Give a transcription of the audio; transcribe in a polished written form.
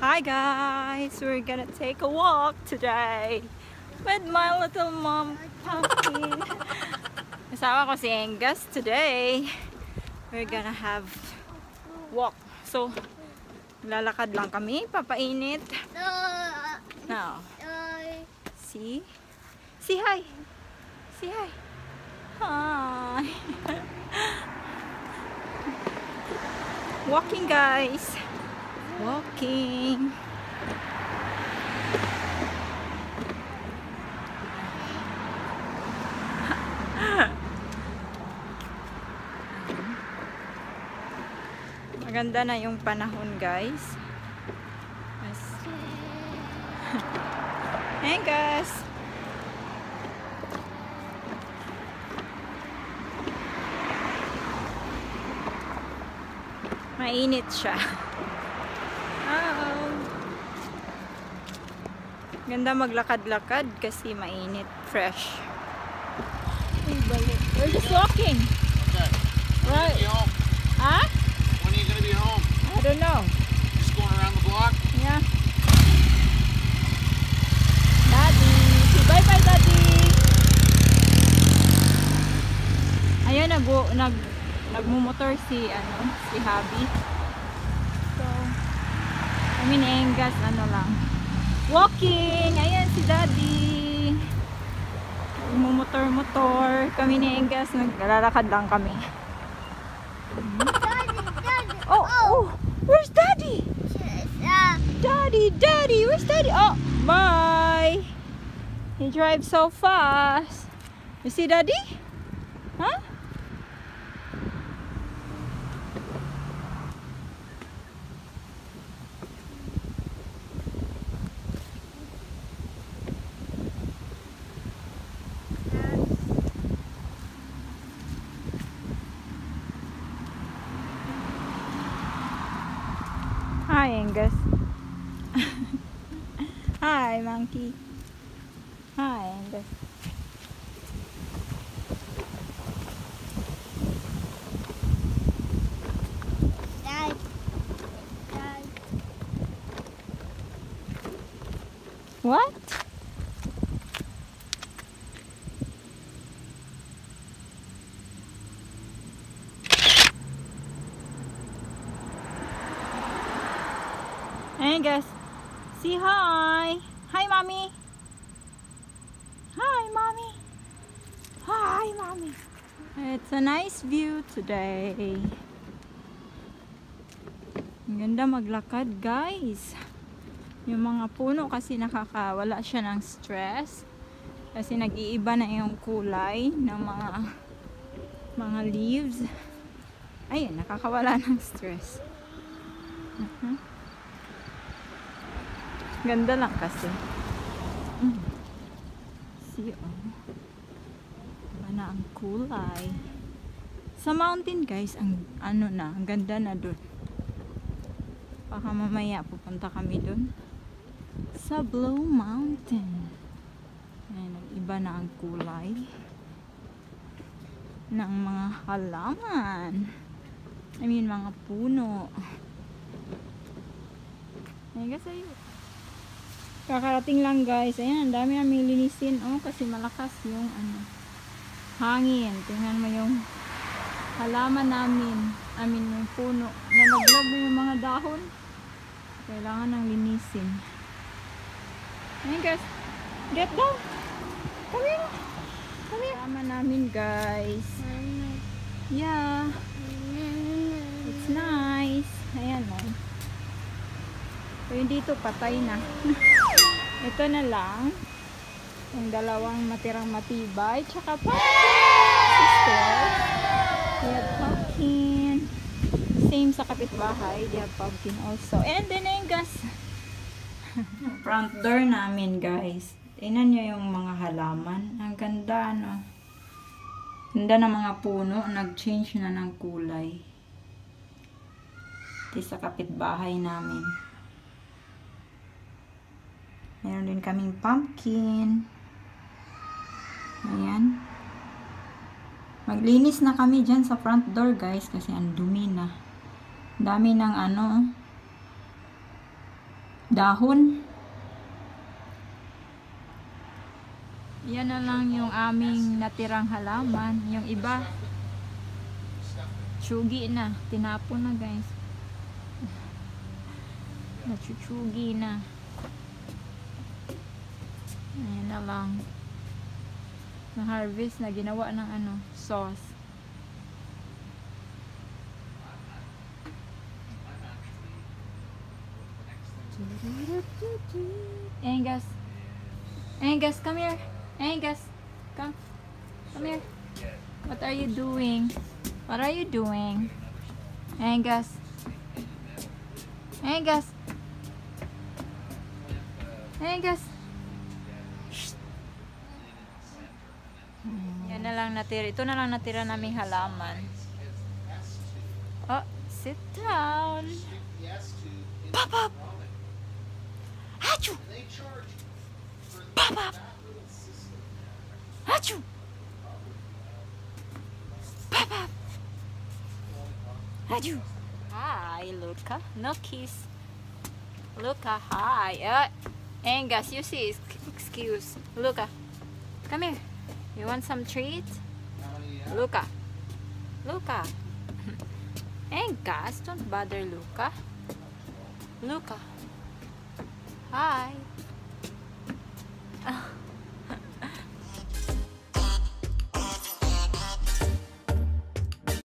Hi guys, we're gonna take a walk today with my little mom pumpkin. Kasama ko si Angus today. We're gonna have walk. So, lalakad lang kami, papainit. Now, see? Say hi. Say hi. Hi. Walking guys. Walking. Maganda na yung panahon guys. Hey guys. Mainit siya. Ganda maglakad-lakad kasi mainit, fresh. We're just walking. Okay. Right. When are you home? Huh? When are you gonna be home? I don't know. Just going around the block? Yeah. Daddy. Say bye-bye, Daddy. Ayan, nagmumotor si Habi. So, kami ni Angus, lang. Walking! Ayan si Daddy. Nagmumotor-motor. Kami ni Angus, naglalakad lang kami. Daddy. Oh! Where's Daddy? Daddy! Where's Daddy? Oh! Bye! He drives so fast. You see Daddy? Huh? Hi, Angus. Hi, monkey. Hi, Angus. Dad. What? Angus, say hi. Hi, Mommy. Hi, Mommy. Hi, Mommy. It's a nice view today. Ang ganda maglakad, guys. Yung mga puno kasi nakakawala siya ng stress. Kasi nag-iiba na yung kulay ng mga leaves. Ayun, nakakawala ng stress. Ganda lang kasi. See, Iba na ang kulay. Sa mountain guys, ang ganda na dun. Baka mamaya pupunta kami dun. Sa Blue Mountain. Ayan, nag-iba na ang kulay ng mga halaman. I mean, mga puno. Ayan guys, ayun. Kakarating lang guys. Ayan, ang dami namin linisin. Kasi malakas yung hangin. Tingnan mo yung halaman namin. I mean, yung puno. Nalaglag mo yung mga dahon. Kailangan nang linisin. Ayan guys. Get down. Come here. Come here. Halaman namin guys. Yeah. It's nice. Ayan o. So, yung dito patay na. Ito na lang yung dalawang matirang matibay tsaka sister. We have pumpkin. Same sa kapitbahay, they have pumpkin also. And then Angus. Front door namin guys. Tingnan nyo yung mga halaman. Ang ganda no. Ganda ng mga puno. Nag-change na ng kulay. Ito sa kapitbahay namin. Meron din kaming pumpkin. Ayan. Maglinis na kami dyan sa front door guys kasi ang dumi na. Dami ng dahon. Yan na lang yung aming natirang halaman. Yung iba, tsugi na. Tinapon na, guys. Natsugi na. Ayan na lang. Na-harvest na. Ginawa ng ano, sauce. Angus. Angus, come here. Angus, come. Come here. What are you doing? What are you doing? Angus. Angus. Angus. Shh. Yan na lang natira. Ito na lang natira naming halaman. Oh, sit down. Pop up. Achoo. Pop up. Achoo. Pop up. Achoo. Hi, Luca. No kiss. Luca, hi. Angus, you see, excuse. Luca, come here. You want some treats? Luca. Luca. Angus, don't bother Luca. Luca. Hi.